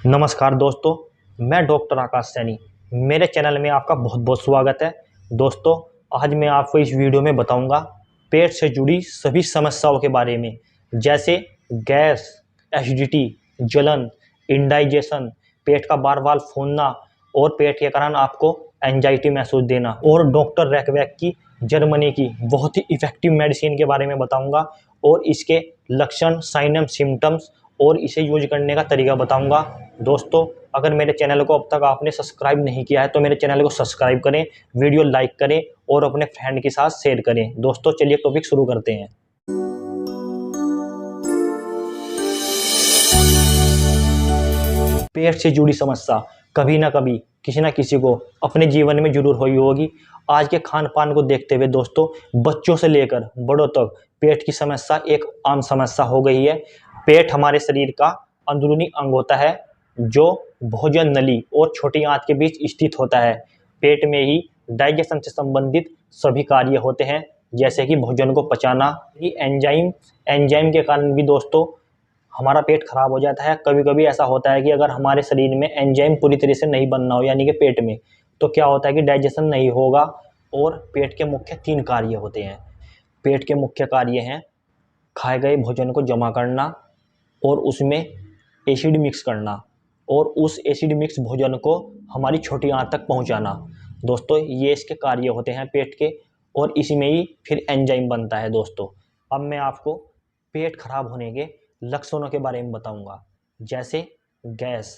नमस्कार दोस्तों, मैं डॉक्टर आकाश सैनी। मेरे चैनल में आपका बहुत बहुत स्वागत है। दोस्तों, आज मैं आपको इस वीडियो में बताऊंगा पेट से जुड़ी सभी समस्याओं के बारे में, जैसे गैस, एसिडिटी, जलन, इंडाइजेशन, पेट का बार बार फूलना और पेट के कारण आपको एंजाइटी महसूस देना। और डॉक्टर रैकवैक की जर्मनी की बहुत ही इफेक्टिव मेडिसिन के बारे में बताऊंगा और इसके लक्षण, साइन एंड सिम्टम्स और इसे यूज करने का तरीका बताऊंगा। दोस्तों, अगर मेरे चैनल को अब तक आपने सब्सक्राइब नहीं किया है तो मेरे चैनल को सब्सक्राइब करें, वीडियो लाइक करें और अपने फ्रेंड के साथ शेयर करें। दोस्तों, चलिए टॉपिक शुरू करते हैं। पेट से जुड़ी समस्या कभी ना कभी किसी ना किसी को अपने जीवन में जरूर हुई होगी। आज के खान पान को देखते हुए दोस्तों, बच्चों से लेकर बड़ों तक पेट की समस्या एक आम समस्या हो गई है। पेट हमारे शरीर का अंदरूनी अंग होता है जो भोजन नली और छोटी आंत के बीच स्थित होता है। पेट में ही डाइजेशन से संबंधित सभी कार्य होते हैं, जैसे कि भोजन को पचाना। ये एंजाइम एंजाइम के कारण भी दोस्तों हमारा पेट खराब हो जाता है। कभी कभी ऐसा होता है कि अगर हमारे शरीर में एंजाइम पूरी तरह से नहीं बनना हो, यानी कि पेट में, तो क्या होता है कि डाइजेशन नहीं होगा। और पेट के मुख्य 3 कार्य होते हैं। पेट के मुख्य कार्य हैं खाए गए भोजन को जमा करना और उसमें एसिड मिक्स करना और उस एसिड मिक्स भोजन को हमारी छोटी आंत तक पहुंचाना। दोस्तों, ये इसके कार्य होते हैं पेट के, और इसी में ही फिर एंजाइम बनता है। दोस्तों, अब मैं आपको पेट खराब होने के लक्षणों के बारे में बताऊंगा, जैसे गैस,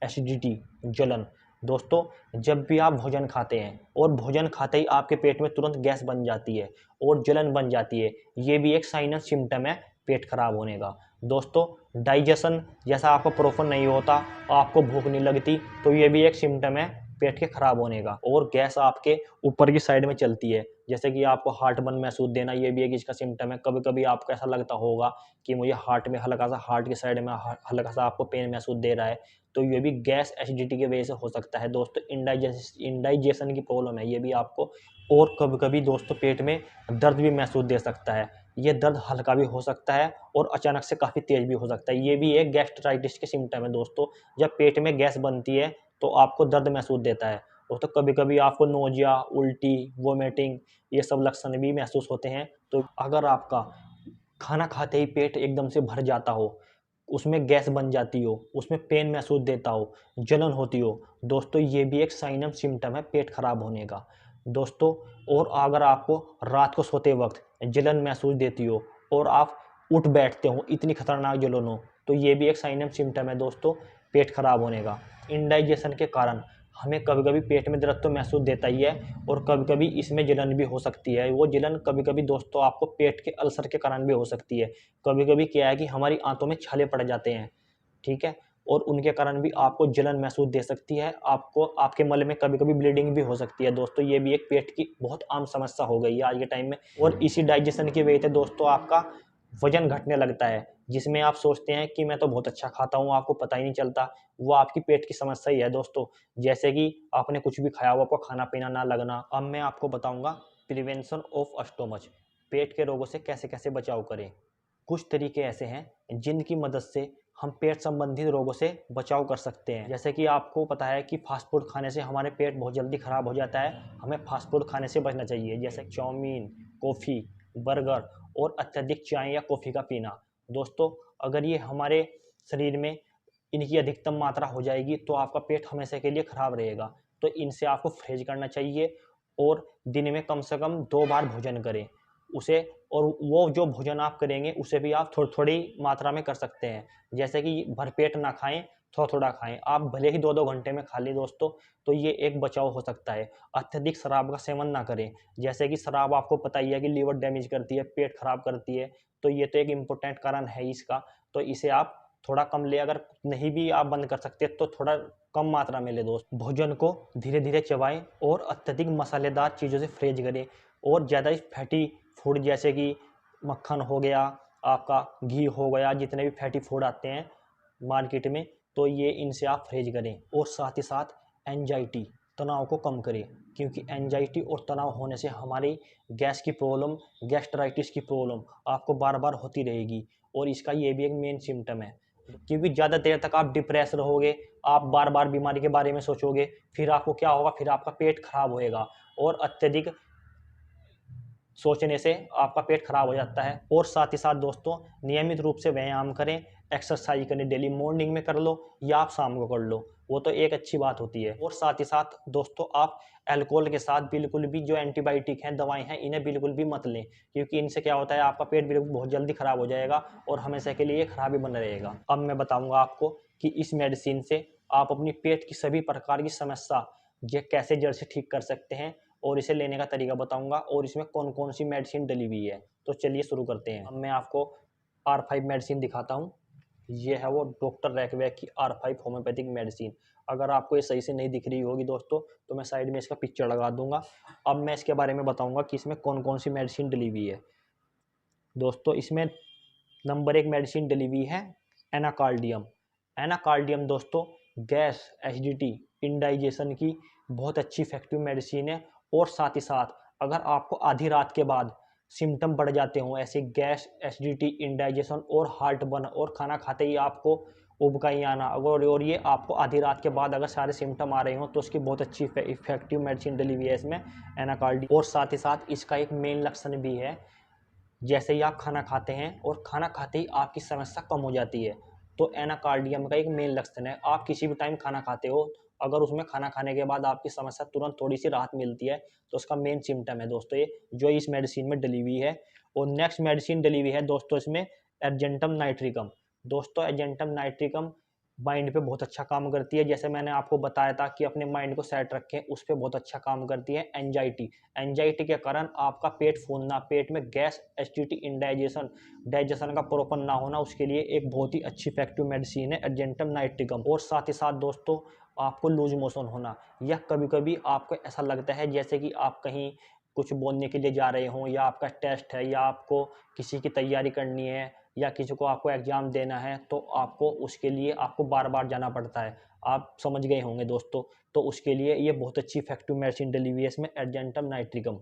एसिडिटी, जलन। दोस्तों, जब भी आप भोजन खाते हैं और भोजन खाते ही आपके पेट में तुरंत गैस बन जाती है और जलन बन जाती है, ये भी एक साइन एंड सिम्टम है पेट खराब होने का। दोस्तों, डाइजेशन जैसा आपको प्रॉपर नहीं होता, आपको भूख नहीं लगती, तो ये भी एक सिम्टम है पेट के खराब होने का। और गैस आपके ऊपर की साइड में चलती है, जैसे कि आपको हार्ट बर्न महसूस देना, ये भी एक इसका सिम्टम है। कभी कभी आपको ऐसा लगता होगा कि मुझे हार्ट में हल्का सा, हार्ट की साइड में हल्का सा आपको पेन महसूस दे रहा है, तो ये भी गैस एसिडिटी की वजह से हो सकता है। दोस्तों, इंडाइजेशन की प्रॉब्लम है ये भी आपको। और कभी कभी दोस्तों पेट में दर्द भी महसूस दे सकता है। ये दर्द हल्का भी हो सकता है और अचानक से काफ़ी तेज भी हो सकता है। ये भी एक गैस्ट्राइटिस के सिम्टम है दोस्तों। जब पेट में गैस बनती है तो आपको दर्द महसूस देता है। दोस्तों, कभी कभी आपको नोजिया, उल्टी, वोमिटिंग, ये सब लक्षण भी महसूस होते हैं। तो अगर आपका खाना खाते ही पेट एकदम से भर जाता हो, उसमें गैस बन जाती हो, उसमें पेन महसूस देता हो, जलन होती हो, दोस्तों ये भी एक साइन एंड सिम्टम है पेट खराब होने का। दोस्तों, और अगर आपको रात को सोते वक्त जलन महसूस देती हो और आप उठ बैठते हो, इतनी खतरनाक जलन हो, तो ये भी एक साइन एंड सिम्टम है दोस्तों पेट खराब होने का। इंडाइजेशन के कारण हमें कभी कभी पेट में दर्द तो महसूस देता ही है और कभी कभी इसमें जलन भी हो सकती है। वो जलन कभी कभी दोस्तों आपको पेट के अल्सर के कारण भी हो सकती है। कभी कभी क्या है कि हमारी आंतों में छाले पड़ जाते हैं, ठीक है, और उनके कारण भी आपको जलन महसूस दे सकती है। आपको आपके मल में कभी कभी ब्लीडिंग भी हो सकती है। दोस्तों, ये भी एक पेट की बहुत आम समस्या हो गई है आज के टाइम में। और इसी डाइजेशन की वजह से दोस्तों आपका वजन घटने लगता है, जिसमें आप सोचते हैं कि मैं तो बहुत अच्छा खाता हूँ, आपको पता ही नहीं चलता। वो आपकी पेट की समस्या ही है दोस्तों। जैसे कि आपने कुछ भी खाया हुआ, आपको खाना पीना ना लगना। अब मैं आपको बताऊंगा प्रिवेंशन ऑफ स्टोमच, पेट के रोगों से कैसे कैसे बचाव करें। कुछ तरीके ऐसे हैं जिनकी मदद से हम पेट संबंधित रोगों से बचाव कर सकते हैं। जैसे कि आपको पता है कि फास्ट फूड खाने से हमारे पेट बहुत जल्दी खराब हो जाता है। हमें फास्ट फूड खाने से बचना चाहिए, जैसे चाउमीन, कॉफ़ी, बर्गर और अत्यधिक चाय या कॉफ़ी का पीना। दोस्तों, अगर ये हमारे शरीर में इनकी अधिकतम मात्रा हो जाएगी तो आपका पेट हमेशा के लिए खराब रहेगा। तो इनसे आपको परहेज करना चाहिए और दिन में कम से कम 2 बार भोजन करें उसे। और वो जो भोजन आप करेंगे उसे भी आप थोड़ी थोड़ी मात्रा में कर सकते हैं, जैसे कि भरपेट ना खाएं, थोड़ा थोड़ा खाएं। आप भले ही 2-2 घंटे में खा लें दोस्तों, तो ये एक बचाव हो सकता है। अत्यधिक शराब का सेवन ना करें, जैसे कि शराब आपको पता ही है कि लीवर डैमेज करती है, पेट खराब करती है, तो ये तो एक इम्पोर्टेंट कारण है इसका। तो इसे आप थोड़ा कम ले, अगर नहीं भी आप बंद कर सकते तो थोड़ा कम मात्रा में ले दोस्त। भोजन को धीरे धीरे चबाएं और अत्यधिक मसालेदार चीज़ों से परहेज करें। और ज़्यादा फैटी फूड जैसे कि मक्खन हो गया, आपका घी हो गया, जितने भी फैटी फूड आते हैं मार्केट में, तो ये इनसे आप परहेज करें। और साथ ही साथ एंजाइटी, तनाव को कम करें, क्योंकि एंजाइटी और तनाव होने से हमारी गैस की प्रॉब्लम, गैस्ट्राइटिस की प्रॉब्लम आपको बार बार होती रहेगी और इसका ये भी एक मेन सिम्टम है। क्योंकि ज़्यादा देर तक आप डिप्रेस रहोगे, आप बार बार बीमारी के बारे में सोचोगे, फिर आपको क्या होगा, फिर आपका पेट खराब होएगा और अत्यधिक सोचने से आपका पेट खराब हो जाता है। और साथ ही साथ दोस्तों नियमित रूप से व्यायाम करें, एक्सरसाइज करें, डेली मॉर्निंग में कर लो या आप शाम को कर लो, वो तो एक अच्छी बात होती है। और साथ ही साथ दोस्तों आप अल्कोहल के साथ बिल्कुल भी जो एंटीबायोटिक हैं, दवाएं हैं, इन्हें बिल्कुल भी मत लें, क्योंकि इनसे क्या होता है, आपका पेट बिल्कुल बहुत जल्दी खराब हो जाएगा और हमेशा के लिए खराब ही बना रहेगा। अब मैं बताऊंगा आपको कि इस मेडिसिन से आप अपनी पेट की सभी प्रकार की समस्या ये कैसे जड़ से ठीक कर सकते हैं और इसे लेने का तरीका बताऊंगा और इसमें कौन कौन सी मेडिसिन डली हुई है। तो चलिए शुरू करते हैं। अब मैं आपको R5 मेडिसिन दिखाता हूँ। ये है वो डॉक्टर रैकवैक की R5 होम्योपैथिक मेडिसिन। अगर आपको ये सही से नहीं दिख रही होगी दोस्तों तो मैं साइड में इसका पिक्चर लगा दूंगा। अब मैं इसके बारे में बताऊंगा कि इसमें कौन कौन सी मेडिसिन डली हुई है। दोस्तों इसमें नंबर 1 मेडिसिन डली हुई है एनाकार्डियम। एनाकार्डियम दोस्तों गैस, एसिडिटी, इंडाइजेशन की बहुत अच्छी इफेक्टिव मेडिसिन है। और साथ ही साथ अगर आपको आधी रात के बाद सिम्टम बढ़ जाते हों, ऐसे गैस, एसिडिटी, इंडाइजेशन और हार्ट बर्न और खाना खाते ही आपको उबकाई आना, और ये आपको आधी रात के बाद अगर सारे सिम्टम आ रहे हों तो उसकी बहुत अच्छी इफेक्टिव मेडिसिन डली हुई है इसमें एनाकार्डियम। और साथ ही साथ इसका एक मेन लक्षण भी है, जैसे ही आप खाना खाते हैं और खाना खाते ही आपकी समस्या कम हो जाती है, तो एनाकार्डियम का एक मेन लक्षण है। आप किसी भी टाइम खाना खाते हो, अगर उसमें खाना खाने के बाद आपकी समस्या तुरंत थोड़ी सी राहत मिलती है तो उसका मेन सिम्टम है दोस्तों ये, जो इस मेडिसिन में डली हुई है। और नेक्स्ट मेडिसिन डली हुई है दोस्तों इसमें एर्जेंटम नाइट्रिकम। दोस्तों एर्जेंटम नाइट्रिकम माइंड पे बहुत अच्छा काम करती है। जैसे मैंने आपको बताया था कि अपने माइंड को सेट रखें, उस पर बहुत अच्छा काम करती है। एंजाइटी के कारण आपका पेट फूलना, पेट में गैस, एसिडिटी, इंडाइजेशन, डाइजेशन का प्रॉपर ना होना, उसके लिए एक बहुत ही अच्छी इफेक्टिव मेडिसिन है एर्जेंटम नाइट्रिकम। और साथ ही साथ दोस्तों आपको लूज मोशन होना, या कभी कभी आपको ऐसा लगता है जैसे कि आप कहीं कुछ बोलने के लिए जा रहे हों, या आपका टेस्ट है, या आपको किसी की तैयारी करनी है, या किसी को आपको एग्जाम देना है, तो आपको उसके लिए आपको बार बार जाना पड़ता है। आप समझ गए होंगे दोस्तों। तो उसके लिए ये बहुत अच्छी इफेक्टिव मेडिसिन डली हुई है इसमें एर्जेंटम नाइट्रिकम।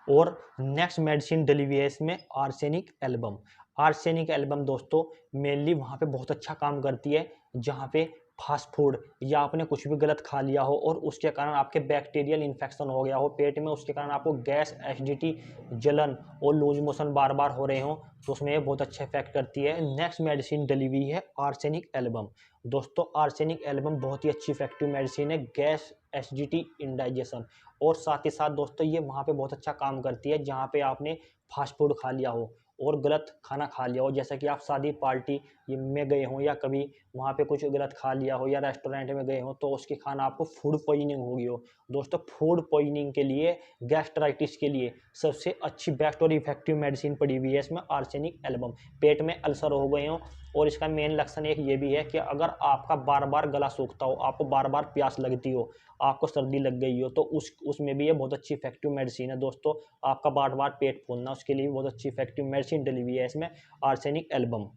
और नेक्स्ट मेडिसिन डली हुई है इसमें आर्सेनिक एल्बम। आर्सेनिक एल्बम दोस्तों मेनली वहाँ पे बहुत अच्छा काम करती है जहाँ पे फास्ट फूड या आपने कुछ भी गलत खा लिया हो और उसके कारण आपके बैक्टीरियल इन्फेक्शन हो गया हो पेट में, उसके कारण आपको गैस, एसिडिटी, जलन और लूज मोशन बार बार हो रहे हो, तो उसमें ये बहुत अच्छा इफेक्ट करती है। नेक्स्ट मेडिसिन डली हुई है आर्सेनिक एल्बम। दोस्तों आर्सेनिक एल्बम बहुत ही अच्छी इफेक्टिव मेडिसिन है गैस, एसिडिटी, इंडाइजेशन। और साथ ही साथ दोस्तों ये वहाँ पे बहुत अच्छा काम करती है जहाँ पे आपने फास्ट फूड खा लिया हो और गलत खाना खा लिया हो, जैसे कि आप शादी पार्टी में गए हों या कभी वहाँ पे कुछ गलत खा लिया हो या रेस्टोरेंट में गए हो तो उसके खाना आपको फूड पॉइजनिंग हो गई हो। दोस्तों फूड पॉइजनिंग के लिए, गैस्ट्राइटिस के लिए सबसे अच्छी, बेस्ट और इफेक्टिव मेडिसिन पड़ी हुई है इसमें आर्सेनिक एल्बम। पेट में अल्सर हो गए हो और इसका मेन लक्षण एक ये भी है कि अगर आपका बार बार गला सूखता हो, आपको बार बार प्यास लगती हो, आपको सर्दी लग गई हो, तो उसमें भी ये बहुत अच्छी इफेक्टिव मेडिसिन है दोस्तों। आपका बार बार पेट फूलना, उसके लिए बहुत अच्छी इफेक्टिव मेडिसिन डली हुई है इसमें आर्सेनिक एल्बम।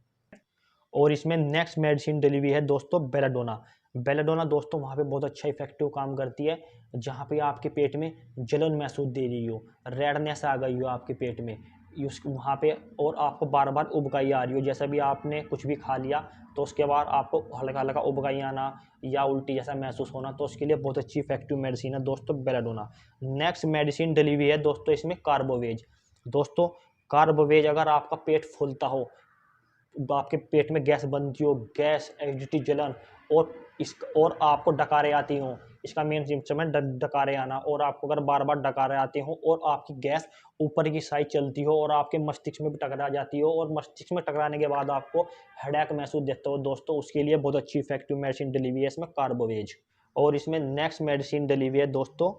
और इसमें नेक्स्ट मेडिसिन डली हुई है दोस्तों बेलाडोना। बेलाडोना दोस्तों वहाँ पे बहुत अच्छा इफेक्टिव काम करती है जहाँ पे आपके पेट में जलन महसूस दे रही हो, रेडनेस आ गई हो आपके पेट में, उस वहाँ पे, और आपको बार बार उबकाई आ रही हो, जैसा भी आपने कुछ भी खा लिया तो उसके बाद आपको हल्का हल्का उबकाई आना या उल्टी जैसा महसूस होना, तो उसके लिए बहुत अच्छी इफेक्टिव मेडिसिन है दोस्तों बेलाडोना। नेक्स्ट मेडिसिन डली हुई है दोस्तों इसमें कार्बोवेज। दोस्तों कार्बोवेज, अगर आपका पेट फूलता हो, आपके पेट में गैस बनती हो, गैस, एसिडिटी, जलन और आपको डकारे आती हों, इसका मेन सिम्पटम है डकारे आना। और आपको अगर बार बार डकारे आते हो और आपकी गैस ऊपर की साइड चलती हो और आपके मस्तिष्क में भी टकरा जाती हो और मस्तिष्क में टकराने के बाद आपको हेडेक महसूस देते हो दोस्तों, उसके लिए बहुत अच्छी इफेक्टिव मेडिसिन डली हुई है इसमें कार्बोवेज। और इसमें नेक्स्ट मेडिसिन डली हुई है दोस्तों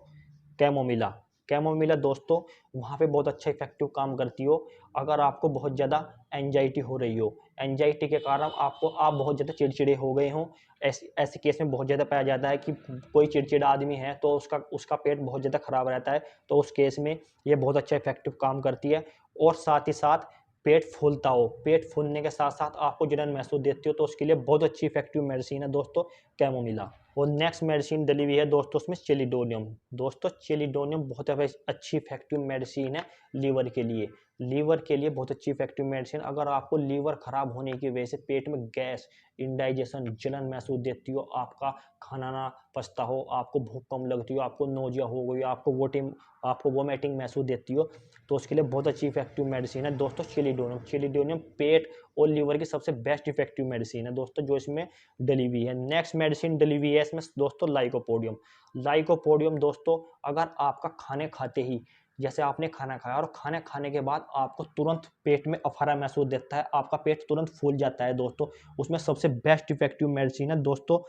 कैमोमिला। कैमोमिला दोस्तों वहाँ पे बहुत अच्छा इफेक्टिव काम करती हो अगर आपको बहुत ज़्यादा एंजाइटी हो रही हो, एंजाइटी के कारण आप बहुत ज़्यादा चिड़चिड़े हो गए हों। ऐसे केस में बहुत ज़्यादा पाया जाता है कि कोई चिड़चिड़ा आदमी है तो उसका पेट बहुत ज़्यादा खराब रहता है, तो उस केस में ये बहुत अच्छा इफेक्टिव काम करती है। और साथ ही साथ पेट फूलता हो, पेट फूलने के साथ साथ आपको जलन महसूस देती हो, तो उसके लिए बहुत अच्छी इफेक्टिव मेडिसिन है दोस्तों कैमोमिला। और नेक्स्ट मेडिसिन डली हुई है दोस्तों उसमें चेलिडोनियम। दोस्तों चेलिडोनियम बहुत अच्छी इफेक्टिव मेडिसिन है लीवर के लिए। लीवर के लिए बहुत अच्छी इफेक्टिव मेडिसिन। अगर आपको लीवर खराब होने की वजह से पेट में गैस, इंडाइजेशन, जलन महसूस देती हो, आपका खाना ना पचता हो, आपको भूख कम लगती हो, आपको नोजिया हो गई, आपको वोमिटिंग महसूस देती हो, तो उसके लिए बहुत अच्छी इफेक्टिव मेडिसिन है दोस्तों चिलिडोनियम। चिलिडोनियम पेट और लीवर की सबसे बेस्ट इफेक्टिव मेडिसिन है दोस्तों, जो इसमें डली हुई है। नेक्स्ट मेडिसिन डली हुई है इसमें दोस्तों लाइकोपोडियम। लाइकोपोडियम दोस्तों, अगर आपका खाने खाते ही, जैसे आपने खाना खाया और खाने खाने के बाद आपको तुरंत पेट में अफारा महसूस देता है, आपका पेट तुरंत फूल जाता है दोस्तों, उसमें सबसे बेस्ट इफेक्टिव मेडिसिन है दोस्तों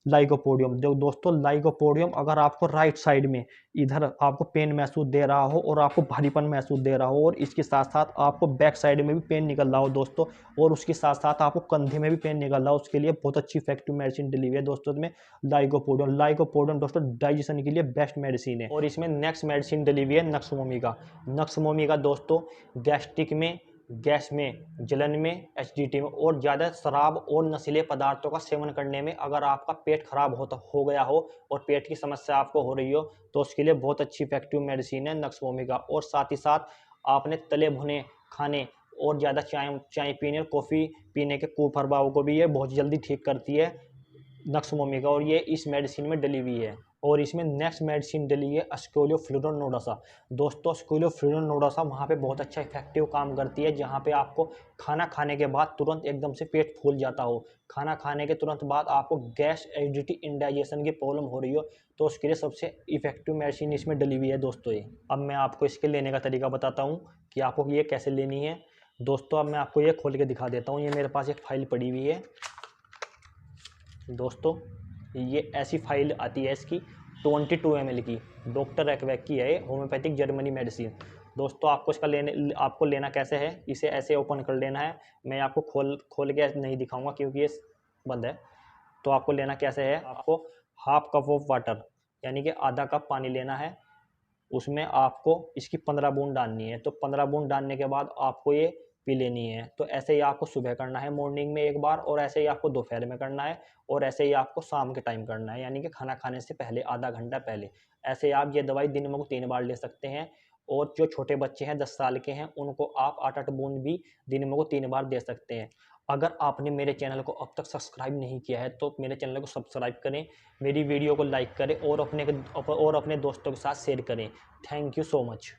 लाइकोपोडियम। जो दोस्तों लाइकोपोडियम, अगर आपको राइट साइड में इधर आपको पेन महसूस दे रहा हो और आपको भारीपन महसूस दे रहा हो, और इसके साथ साथ आपको बैक साइड में भी पेन निकल रहा हो दोस्तों, और उसके साथ साथ आपको कंधे में भी पेन निकल रहा हो, उसके लिए बहुत अच्छी इफेक्टिव मेडिसिन डिलीवरी है दोस्तों में लाइकोपोडियम। लाइकोपोडियम दोस्तों डाइजेशन के लिए बेस्ट मेडिसिन है। और इसमें नेक्स्ट मेडिसिन डिलीवरी है नक्समोमिका। नक्समोमिका दोस्तों गैस्ट्रिक में, गैस में, जलन में, एसिडिटी में और ज़्यादा शराब और नशीले पदार्थों का सेवन करने में, अगर आपका पेट खराब हो गया हो और पेट की समस्या आपको हो रही हो, तो उसके लिए बहुत अच्छी इफेक्टिव मेडिसिन है नक्समोमिका। और साथ ही साथ आपने तले भुने खाने और ज़्यादा चाय पीने और कॉफ़ी पीने के कुप्रभाव को भी ये बहुत जल्दी ठीक करती है नक्समोमिका, और ये इस मेडिसिन में डली हुई है। और इसमें नेक्स्ट मेडिसिन डली है स्क्रोलियोफ्लूरोन नोडोसा। दोस्तों स्क्रोलियोफ्लूरोन नोडोसा वहाँ पे बहुत अच्छा इफेक्टिव काम करती है, जहाँ पे आपको खाना खाने के बाद तुरंत एकदम से पेट फूल जाता हो, खाना खाने के तुरंत बाद आपको गैस, एसिडिटी, इंडाइजेशन की प्रॉब्लम हो रही हो, तो उसके लिए सबसे इफेक्टिव मेडिसिन इसमें डली हुई है दोस्तों ये। अब मैं आपको इसके लेने का तरीका बताता हूँ कि आपको ये कैसे लेनी है दोस्तों। अब मैं आपको ये खोल के दिखा देता हूँ। ये मेरे पास एक फाइल पड़ी हुई है दोस्तों, ये ऐसी फाइल आती है इसकी 22 ml की, डॉक्टर एक्वैक की है, होम्योपैथिक जर्मनी मेडिसिन। दोस्तों आपको लेना कैसे है, इसे ऐसे ओपन कर लेना है। मैं आपको खोल के नहीं दिखाऊंगा क्योंकि ये बंद है। तो आपको लेना कैसे है, आपको हाफ कप ऑफ वाटर यानी कि आधा कप पानी लेना है, उसमें आपको इसकी 15 बूंद डालनी है। तो 15 बूंद डालने के बाद आपको ये पी लेनी है। तो ऐसे ही आपको सुबह करना है मॉर्निंग में एक बार, और ऐसे ही आपको दोपहर में करना है, और ऐसे ही आपको शाम के टाइम करना है, यानी कि खाना खाने से पहले आधा घंटा पहले। ऐसे ही आप ये दवाई दिन में को 3 बार ले सकते हैं। और जो छोटे बच्चे हैं 10 साल के हैं, उनको आप 8-8 बूंद भी दिन में को 3 बार दे सकते हैं। अगर आपने मेरे चैनल को अब तक सब्सक्राइब नहीं किया है तो मेरे चैनल को सब्सक्राइब करें, मेरी वीडियो को लाइक करें और अपने दोस्तों के साथ शेयर करें। Thank you so much.